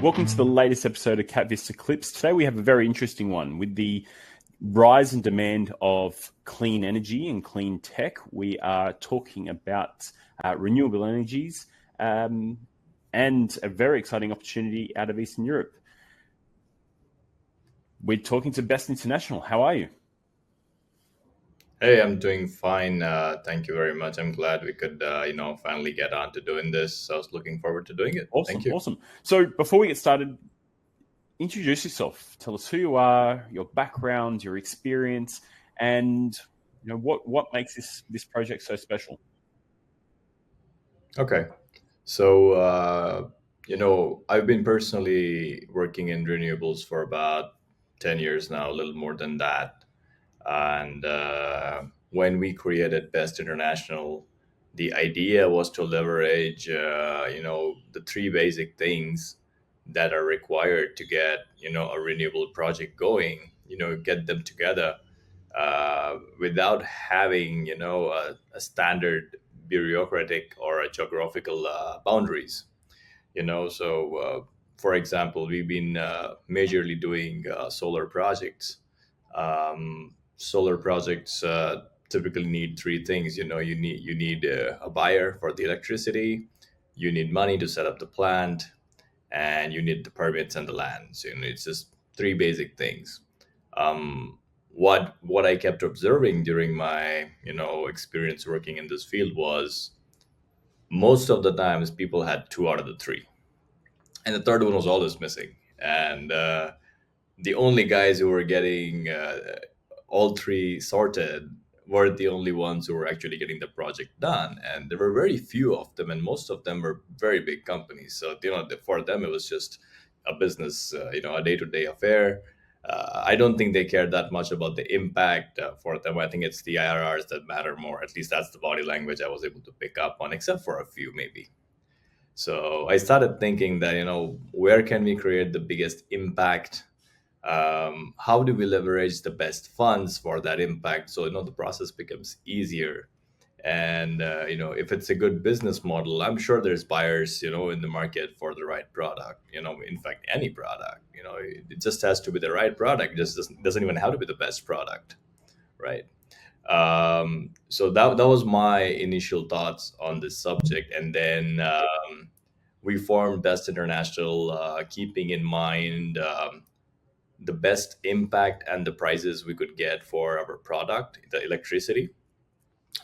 Welcome to the latest episode of Cat Vista Clips. Today we have a very interesting one. With the rise and demand of clean energy and clean tech, we are talking about renewable energies and a very exciting opportunity out of Eastern Europe. We're talking to Best International. How are you? Hey, I'm doing fine. Thank you very much. I'm glad we could, finally get on to doing this. I was looking forward to doing it. Thank Awesome, you. awesome. So before we get started, introduce yourself. Tell us who you are, your background, your experience, and what makes this project so special. Okay. So, I've been personally working in renewables for about 10 years now, a little more than that. And when we created Best International, the idea was to leverage, the three basic things that are required to get, a renewable project going, get them together without having, a standard bureaucratic or a geographical boundaries. For example, we've been majorly doing solar projects. Solar projects typically need three things. You need a buyer for the electricity, you need money to set up the plant, and you need the permits and the land. So it's just three basic things. What I kept observing during my experience working in this field was most of the times people had two out of the three, and the third one was always missing. And the only guys who were getting all three sorted were the only ones who were actually getting the project done, and there were very few of them, and most of them were very big companies. So for them it was just a business, a day-to-day affair. I don't think they care that much about the impact for them. I think it's the IRRs that matter more. At least that's the body language I was able to pick up on, except for a few maybe. So I started thinking that, where can we create the biggest impact? How do we leverage the best funds for that impact? So, the process becomes easier. And, if it's a good business model, I'm sure there's buyers, in the market for the right product, in fact, any product, it just has to be the right product. It just doesn't even have to be the best product. Right. So that was my initial thoughts on this subject, and then we formed Best International, keeping in mind the best impact and the prices we could get for our product, the electricity.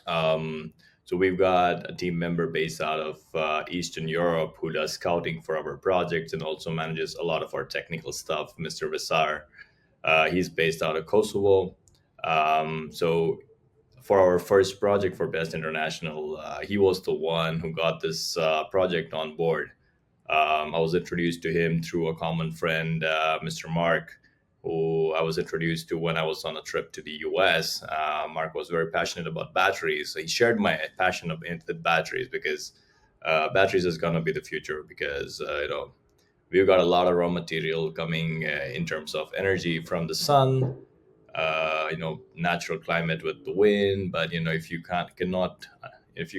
So we've got a team member based out of Eastern Europe who does scouting for our projects and also manages a lot of our technical stuff. Mr. Visar, he's based out of Kosovo. So for our first project for Best International, he was the one who got this project on board. I was introduced to him through a common friend, Mr. Mark, who I was introduced to when I was on a trip to the US. Mark was very passionate about batteries. So he shared my passion with batteries because batteries is going to be the future because, we've got a lot of raw material coming in terms of energy from the sun, natural climate with the wind. But, if you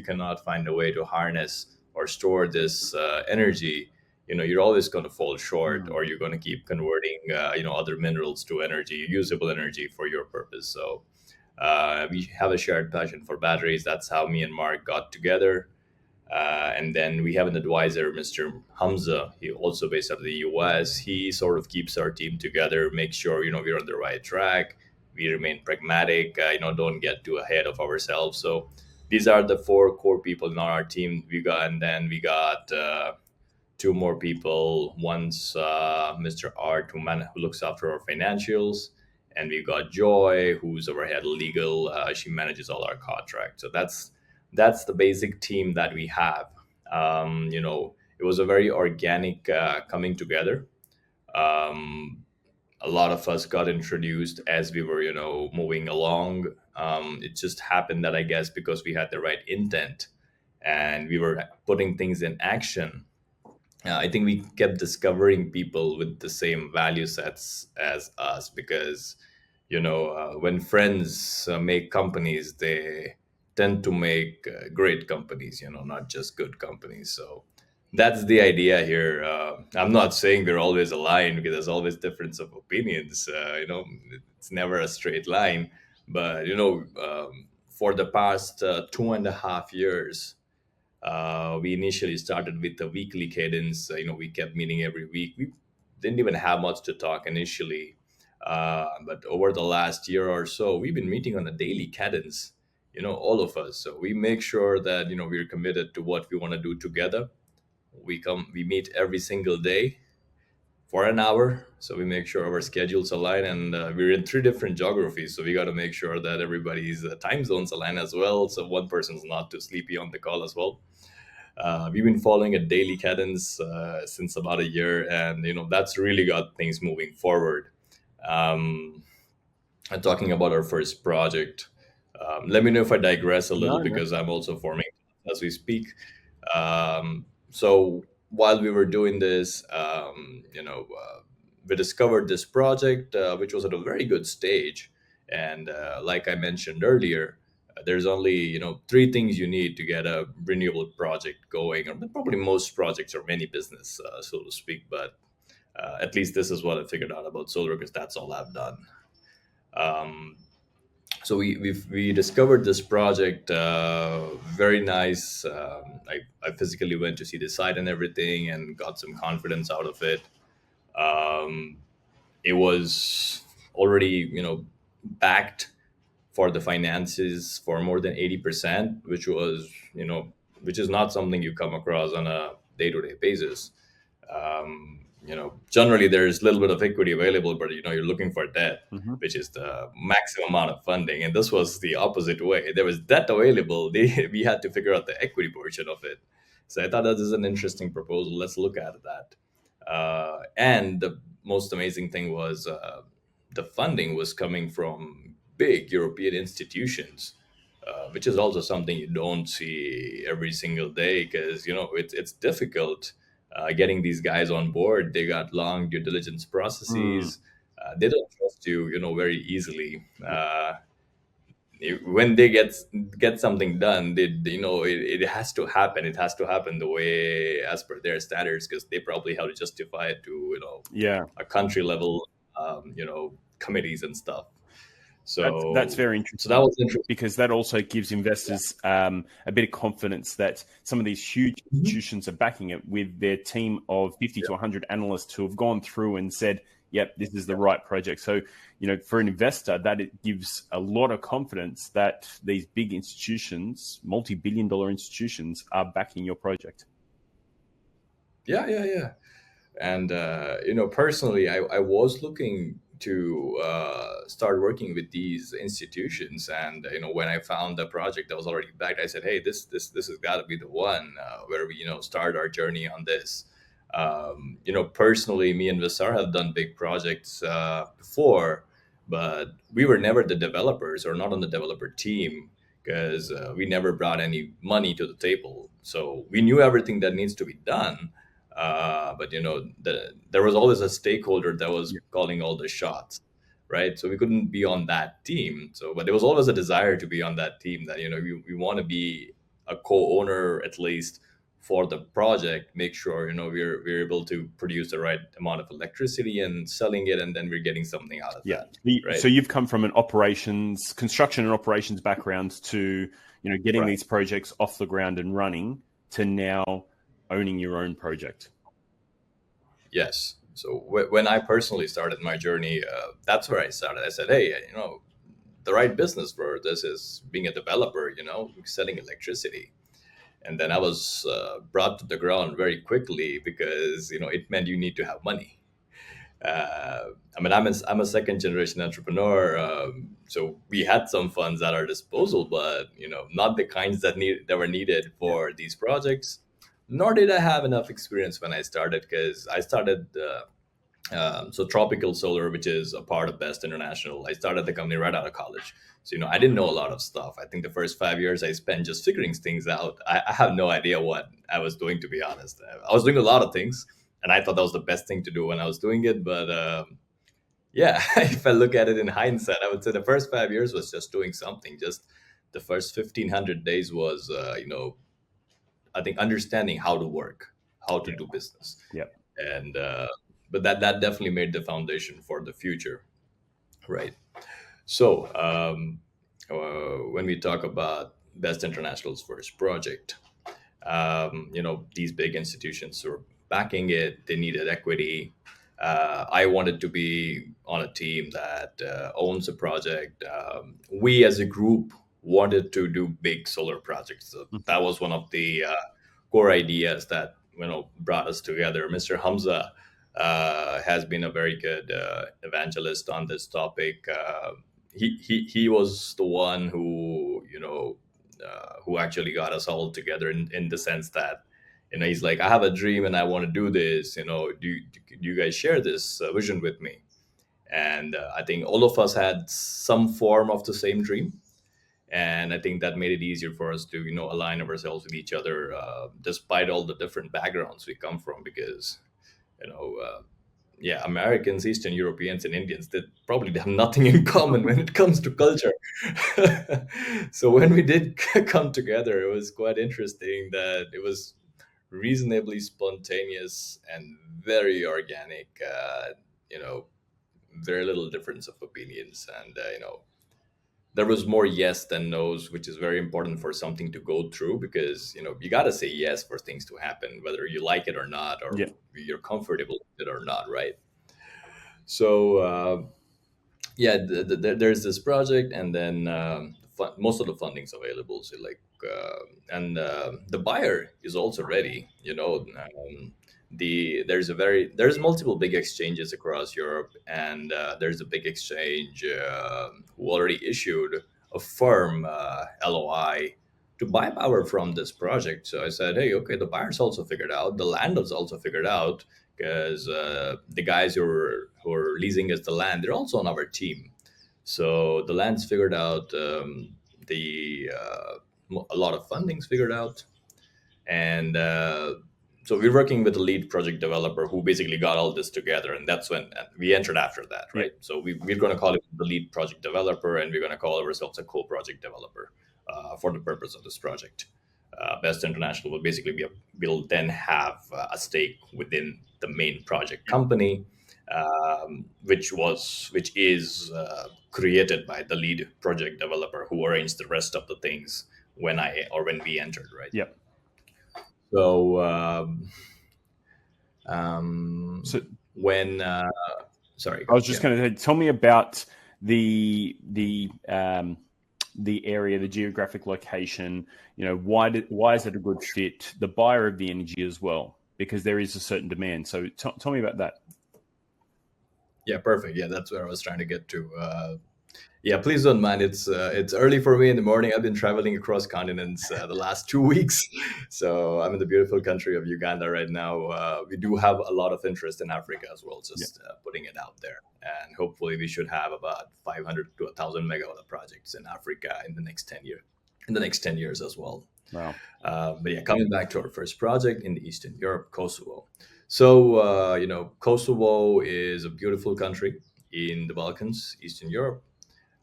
cannot find a way to harness or store this energy, you're always going to fall short, or you're going to keep converting other minerals to energy, usable energy for your purpose. So we have a shared passion for batteries. That's how me and Mark got together. And then we have an advisor, Mr. Hamza. He also based out of the US. He sort of keeps our team together, makes sure we're on the right track. We remain pragmatic, don't get too ahead of ourselves. So these are the four core people in our team. We got two more people. One's Mr. Art, who looks after our financials, and we've got Joy, who's our head of legal. She manages all our contracts. So that's the basic team that we have. It was a very organic coming together. Um, a lot of us got introduced as we were, moving along. It just happened that, I guess, because we had the right intent and we were putting things in action, I think we kept discovering people with the same value sets as us because, when friends make companies, they tend to make great companies, not just good companies. So That's the idea here. I'm not saying we're always aligned because there's always difference of opinions. It's never a straight line. But for the past 2.5 years, we initially started with a weekly cadence. We kept meeting every week. We didn't even have much to talk initially, but over the last year or so, we've been meeting on a daily cadence. All of us. So we make sure that we're committed to what we want to do together. We meet every single day for an hour, so we make sure our schedules align, and we're in three different geographies, so we got to make sure that everybody's time zones align as well, so one person's not too sleepy on the call as well. We've been following a daily cadence since about a year, and that's really got things moving forward. um, and talking about our first project, let me know if I digress a little No, no. because I'm also forming as we speak. So while we were doing this, we discovered this project, which was at a very good stage. And like I mentioned earlier, there's only three things you need to get a renewable project going, or probably most projects or many business, so to speak. But at least this is what I figured out about solar because that's all I've done. Um, so we discovered this project, very nice. I physically went to see the site and everything and got some confidence out of it. um, it was already backed for the finances for more than 80%, which is not something you come across on a day-to-day basis. Generally there's a little bit of equity available, but you're looking for debt, Hmm. which is the maximum amount of funding. And this was the opposite way. There was debt available. We had to figure out the equity portion of it. So I thought that is an interesting proposal. Let's look at that. And the most amazing thing was the funding was coming from big European institutions, which is also something you don't see every single day because it's difficult getting these guys on board. They got long due diligence Mm. processes. They don't trust you, very easily. When they get something done, it has to happen. It has to happen the way as per their standards because they probably have to justify it to Yeah. a country level, committees and stuff. That's So very so that interesting was interesting. because that also gives Yeah. investors a bit of confidence that some of these huge Mhm. institutions are backing it with their team of 50 Yeah. to 100 analysts who have gone through and said, yep, this is the Yeah. right project. So, for an investor, that it gives a lot of confidence that these big institutions, multi-billion dollar institutions, are backing your project. Yeah, yeah, yeah. And personally, I was looking to start working with these institutions, and when I found the project that was already backed, I said, "Hey, this has got to be the one where we start our journey on this." Personally, me and Visar have done big projects before, but we were never the developers or not on the developer team because we never brought any money to the table. So we knew everything that needs to be done, but there was always a stakeholder that was Yeah. calling all the shots, right? So we couldn't be on that team. So, but there was always a desire to be on that team. That we want to be a co-owner at least for the project. Make sure we're able to produce the right amount of electricity and selling it, and then we're getting something out of Yeah. that, So right? you've come from an construction and operations background to, getting Right. these projects off the ground and running to now owning your own project. Yes. So when I personally started my journey, that's where I started. I said, hey, the right business for this is being a developer, selling electricity. And then I was brought to the ground very quickly because it meant you need to have money. I mean, I'm a second generation entrepreneur, so we had some funds at our disposal, but not the kinds that were needed Yeah. for these projects. Nor did I have enough experience when I started because I started. So Tropical Solar, which is a part of Best International, I started the company right out of college. So I didn't know a lot of stuff. I think the first 5 years I spent just figuring things out. I have no idea what I was doing, to be honest. I was doing a lot of things, and I thought that was the best thing to do when I was doing it. But yeah, if I look at it in hindsight, I would say the first 5 years was just doing something. Just the first 1,500 days was, I think, understanding how to work, how to Yeah. do business. Yep. And but that definitely made the foundation for the future, right? So when we talk about Best International's first project, these big institutions were backing it. They needed equity. I wanted to be on a team that owns a project. We as a group wanted to do big solar projects. So that was one of the core ideas that brought us together. Mr. Hamza has been a very good evangelist on this topic. He was the one who actually got us all together in the sense that he's like, I have a dream and I want to do this. Do you guys share this vision with me? And I think all of us had some form of the same dream, and I think that made it easier for us to align ourselves with each other, despite all the different backgrounds we come from, because you know uh, yeah, Americans, Eastern Europeans, and Indians, they probably have nothing in common when it comes to culture. So when we did come together, it was quite interesting that it was reasonably spontaneous and very organic. You know, very little difference of opinions, and there was more yes than no's, which is very important for something to go through, because you got to say yes for things to happen, whether you like it or not, or Yeah. you're comfortable with it or not, right? So yeah, there's this project, and then most of the funding's available. So like, and the buyer is also ready. There's multiple big exchanges across Europe, and there's a big exchange who already issued a firm LOI to buy power from this project. So I said, hey, okay, the buyer's also figured out, the land is also figured out, because the guys who are leasing us the land, they're also on our team. So the land's figured out, the a lot of funding's figured out, and so we're working with the lead project developer who basically got all this together, and that's when we entered after that, Yeah. right? So we're going to call it the lead project developer, and we're going to call ourselves a co-project developer for the purpose of this project. Best International will then have a stake within the main project company, which is created by the lead project developer who arranged the rest of the things when we entered, right? Yep. So So when sorry, I was just yeah. going to tell me about the area, the geographic location. Why is it a good fit? The buyer of the energy as well, because there is a certain demand. So tell me about that. Yeah, perfect. Yeah, that's where I was trying to get to. Yeah, please don't mind. It's early for me in the morning. I've been traveling across continents the last 2 weeks, so I'm in the beautiful country of Uganda right now. We do have a lot of interest in Africa as well. Yeah. Just putting it out there, and hopefully we should have about 500 to 1,000 megawatt of projects in Africa in the next 10 years. In the next 10 years as well. Wow. But yeah, coming back to our first project in Eastern Europe, Kosovo. So Kosovo is a beautiful country in the Balkans, Eastern Europe,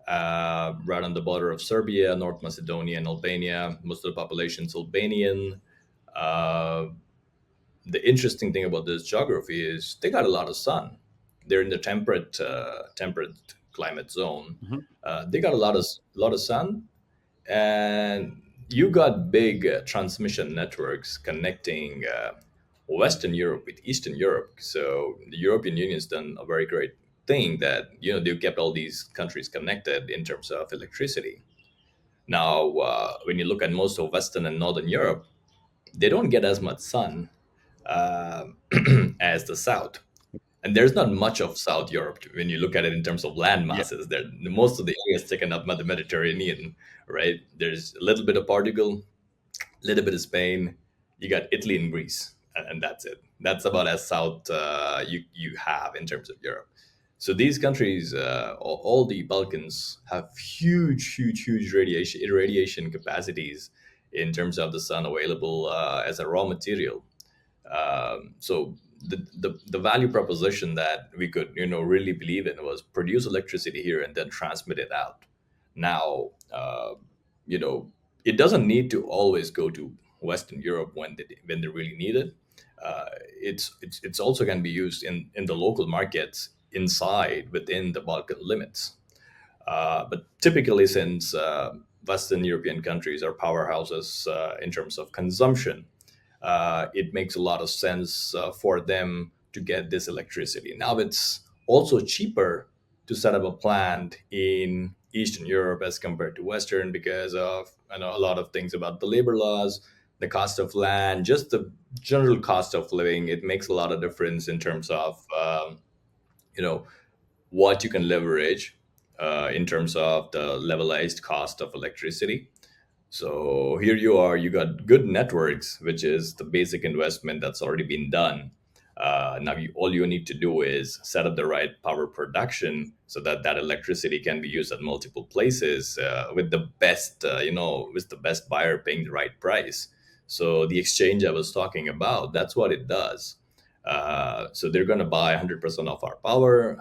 right on the border of Serbia, North Macedonia, and Albania. Most of the population is Albanian. Uh, the interesting thing about this geography is they got a lot of sun. They're in the temperate climate zone. Mhm. They got a lot of sun, and you got big transmission networks connecting Western Europe with Eastern Europe. So the European Union's done a very great thing that they've kept all these countries connected in terms of electricity. Now, when you look at most of Western and Northern Europe, they don't get as much sun uh, as the South. And there's not much of South Europe when you look at it in terms of land Yeah. masses. There, most of the area is taken up by the Mediterranean, right? There's a little bit of Portugal, a little bit of Spain. You got Italy and Greece, and that's it. That's about as south you have in terms of Europe. So these countries, all the Balkans, have huge radiation capacities in terms of the sun available as a raw material. So the value proposition that we could really believe in was produce electricity here and then transmit it out. Now, you know it doesn't need to always go to Western Europe when they really need it. it's also can be used in the local markets inside within the Balkan limits. But typically, since Western European countries are powerhouses in terms of consumption, it makes a lot of sense for them to get this electricity. Now it's also cheaper to set up a plant in Eastern Europe as compared to Western because of a lot of things about the labor laws, the cost of land, just the general cost of living. It makes a lot of difference in terms of you know what you can leverage in terms of the levelized cost of electricity. So here you are, you got good networks, which is the basic investment that's already been done. Now, all you need to do is set up the right power production so that that electricity can be used at multiple places with the best, with the best buyer paying the right price. So the exchange I was talking about, that's what it does. So they're going to buy 100% of our power.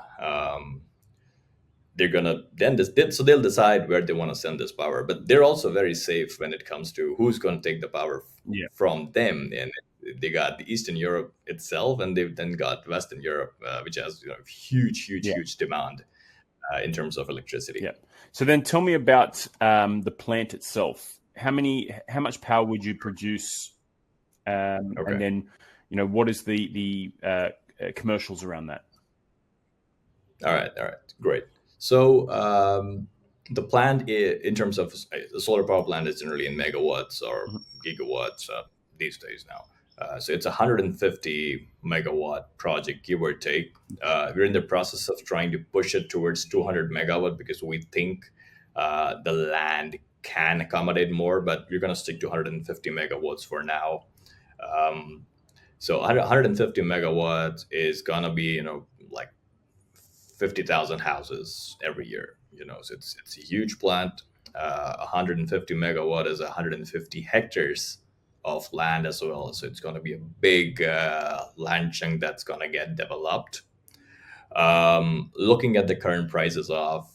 They're gonna then so they'll decide where they want to send this power, but they're also very safe when it comes to who's going to take the power Yeah. from them. And they got the Eastern Europe itself, and they've then got Western Europe, which has Yeah. huge demand in terms of electricity. Yeah. So then tell me about the plant itself. How much power would you produce? And then, what is the commercials around that? All right. Great. So the plant, in terms of the solar power plant, is generally in megawatts or gigawatts these days now. So it's a 150 megawatt project, give or take. We're in the process of trying to push it towards 200 megawatt because we think the land can accommodate more, but we're going to stick to 150 megawatts for now. So 150 megawatts is going to be, like 50,000 houses every year. So it's a huge plant. 150 megawatt is 150 hectares of land as well. So it's going to be a big land chunk that's going to get developed. Looking at the current prices of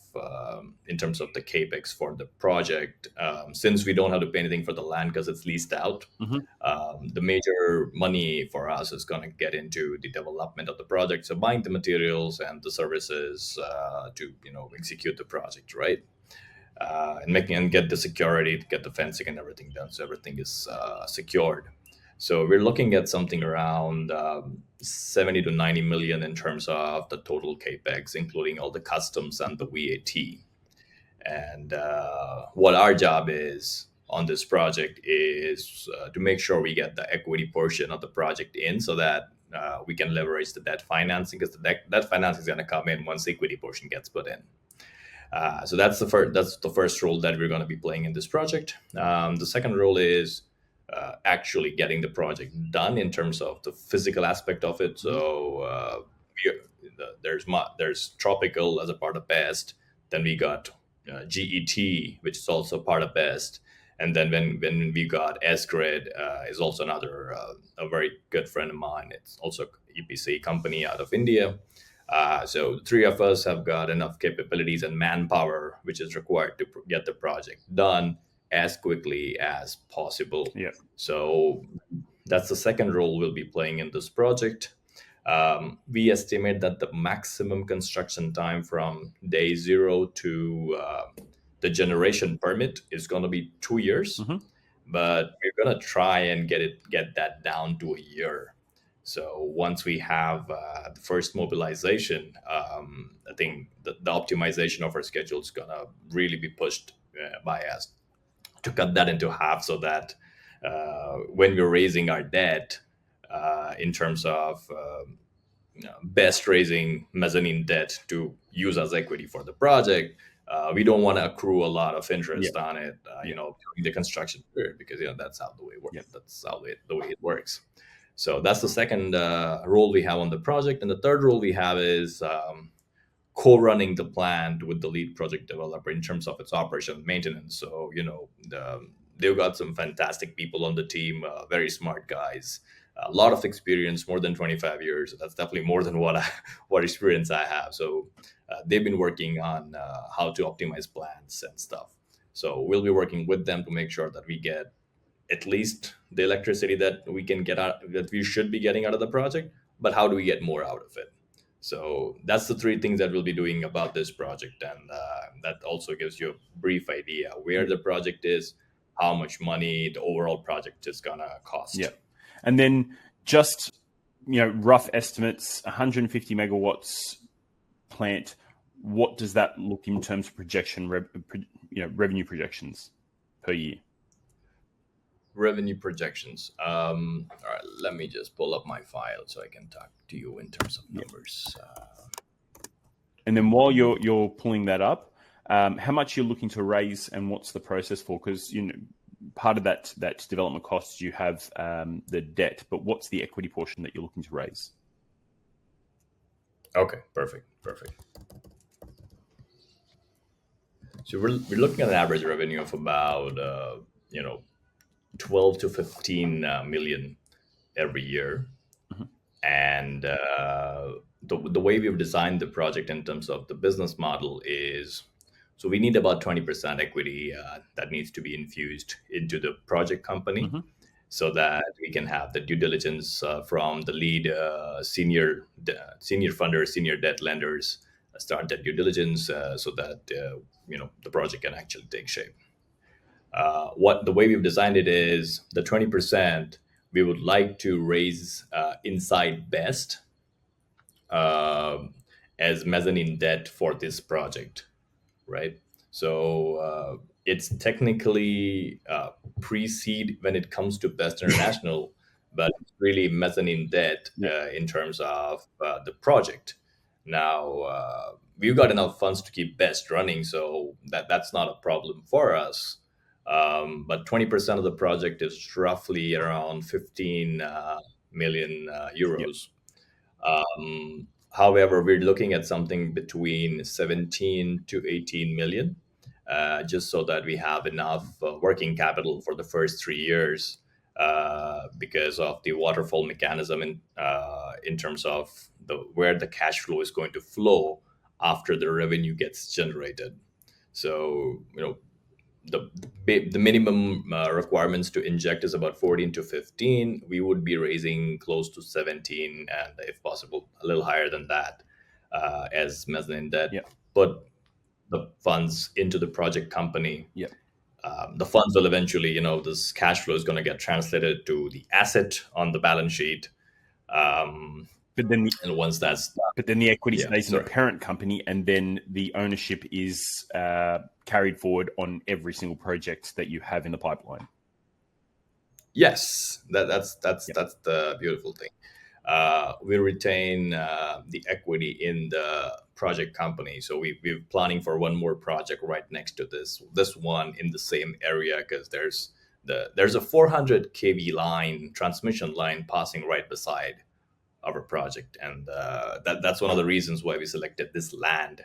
in terms of the capex for the project, since we don't have to pay anything for the land because it's leased out, the major money for us is going to get into the development of the project, so buying the materials and the services to execute the project, right? And get the security, get the fencing and everything done, so everything is secured. So we're looking at something around 70 to 90 million in terms of the total capex, including all the customs and the VAT. And what our job is on this project is to make sure we get the equity portion of the project in, so that we can leverage the debt financing, because the debt financing is going to come in once the equity portion gets put in. So that's the first role that we're going to be playing in this project. The second role is actually getting the project done in terms of the physical aspect of it. So there's Tropical as a part of BEST. Then we got GET, which is also part of BEST. And then when we got S-Grid, is also another a very good friend of mine. It's also EPC company out of India. So the three of us have got enough capabilities and manpower, which is required to get the project done as quickly as possible. Yeah. So that's the second role we'll be playing in this project. We estimate that the maximum construction time from day zero to the generation permit is going to be 2 years, but we're going to try and get that down to a year. So once we have the first mobilization, I think the optimization of our schedule is going to really be pushed by us to cut that into half, so that when we're raising our debt in terms of best raising mezzanine debt to use as equity for the project, we don't want to accrue a lot of interest on it, during the construction period, because that's how the way it works. That's how the way it works. So that's the second role we have on the project, and the third role we have is co-running the plant with the lead project developer in terms of its operation and maintenance. So they've got some fantastic people on the team, very smart guys, a lot of experience, more than 25 years. That's definitely more than what experience I have. So they've been working on how to optimize plants and stuff. So we'll be working with them to make sure that we get at least the electricity that we can get out, that we should be getting out of the project, but how do we get more out of it? So that's the three things that we'll be doing about this project, and that also gives you a brief idea where Yeah. the project is, how much money the overall project is gonna Yeah. cost. And then just, rough estimates, 150 megawatts plant, what does that look in terms of revenue projections per year? Revenue projections. All right, let me just pull up my file so I can talk to you in terms of numbers. And then while you're pulling that up, how much you're looking to raise and what's the process for? Because part of that development costs, you have the debt, but what's the equity portion that you're looking to raise? Okay, perfect. So we're looking at an average revenue of about 12 to 15 million every year. Mhm. And the way we've designed the project in terms of the business model is, so we need about 20% equity that needs to be infused into the project company, Mhm. so that we can have the due diligence from the lead senior funders, senior debt lenders, start that due diligence so that the project can actually take shape. What the way we've designed it is the 20% we would like to raise inside Best as mezzanine debt for this project, right? So it's technically pre-seed when it comes to Best International, but it's really mezzanine debt Yeah. in terms of the project. Now we've got enough funds to keep Best running, so that's not a problem for us. But 20% of the project is roughly around 15 million Yep. euros. However, we're looking at something between 17 to 18 million, just so that we have enough working capital for the first 3 years, because of the waterfall mechanism in terms of where the cash flow is going to flow after the revenue gets generated. So, the minimum requirements to inject is about 14 to 15. We would be raising close to 17, and if possible a little higher than that, as mezzanine debt. Yep. Put the funds into the project company. Yep. The funds will eventually, this cash flow is going to get translated to the asset on the balance sheet. But then And once that's done, But then the equity yeah, stays in the sorry. parent company, and then the ownership is carried forward on every single project that you have in the pipeline. Yes, that's Yep. that's the beautiful thing. We retain the equity in the project company, so we're planning for one more project right next to this one in the same area, because there's a 400 kV line, transmission line, passing right beside our project, and that's one of the reasons why we selected this land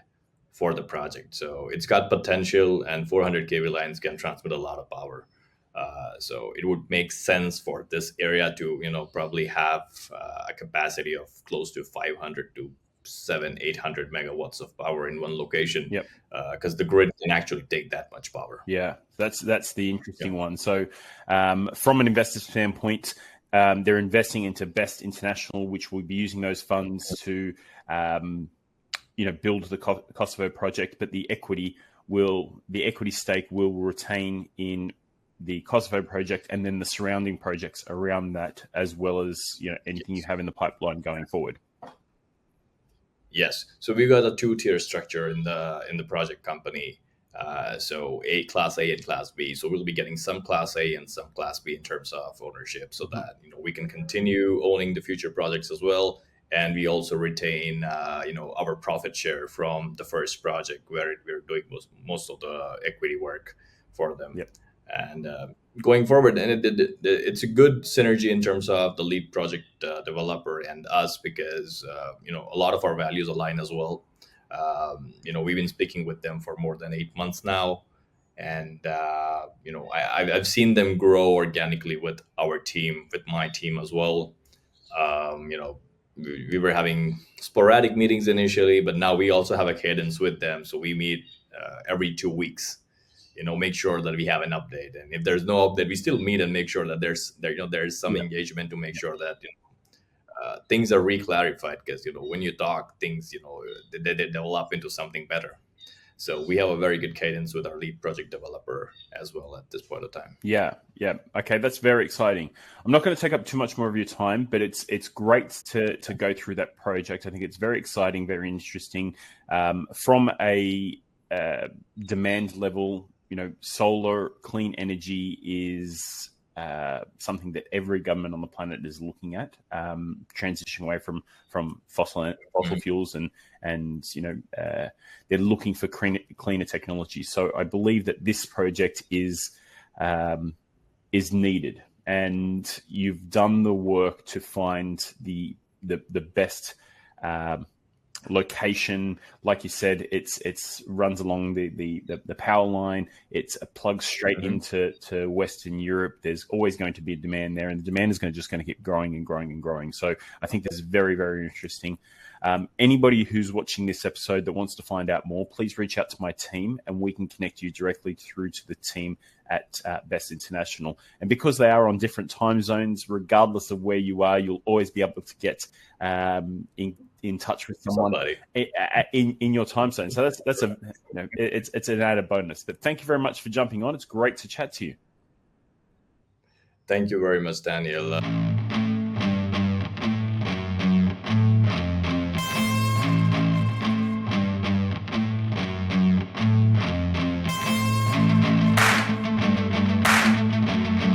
for the project. So it's got potential, and 400 kV lines can transmit a lot of power. So it would make sense for this area to, probably have a capacity of close to 500 to 800 megawatts of power in one location, Yep. because the grid can actually take that much power. Yeah, that's the interesting one. So, from an investor standpoint, they're investing into Best International, which will be using those funds to, build the Kosovo project. But the equity stake will retain in the Kosovo project, and then the surrounding projects around that, as well as anything you have in the pipeline going forward. Yes. So we've got a two-tier structure in the project company. So Class A and Class B. So we'll be getting some Class A and some Class B in terms of ownership, so that we can continue owning the future projects as well, and we also retain our profit share from the first project, where we're doing most of the equity work for them. Yep. And going forward, and it's a good synergy in terms of the lead project developer and us, because a lot of our values align as well. We've been speaking with them for more than 8 months now, and I've seen them grow organically with our team, with my team as well. We were having sporadic meetings initially, but now we also have a cadence with them, so we meet every 2 weeks. make sure that we have an update. And if there's no update, we still meet and make sure that there's some Yeah. engagement to make sure that things are re-clarified, because when you talk things, they develop into something better. So we have a very good cadence with our lead project developer as well at this point of time. Yeah. Okay, that's very exciting. I'm not going to take up too much more of your time, but it's great to go through that project. I think it's very exciting, very interesting. From a demand level, solar clean energy is something that every government on the planet is looking at, transitioning away from fossil fuels, and they're looking for cleaner technology. So I believe that this project is needed, and you've done the work to find the best location. Like you said, it's runs along the power line. It's a plug straight into Western Europe. There's always going to be a demand there, and the demand is just going to keep growing and growing and growing. So I think this is very, very interesting. Anybody who's watching this episode that wants to find out more, please reach out to my team, and we can connect you directly through to the team at BESS International. And because they are on different time zones, regardless of where you are, you'll always be able to get in touch with someone in your time zone. So that's it's an added bonus. But thank you very much for jumping on. It's great to chat to you. Thank you very much, Daniel.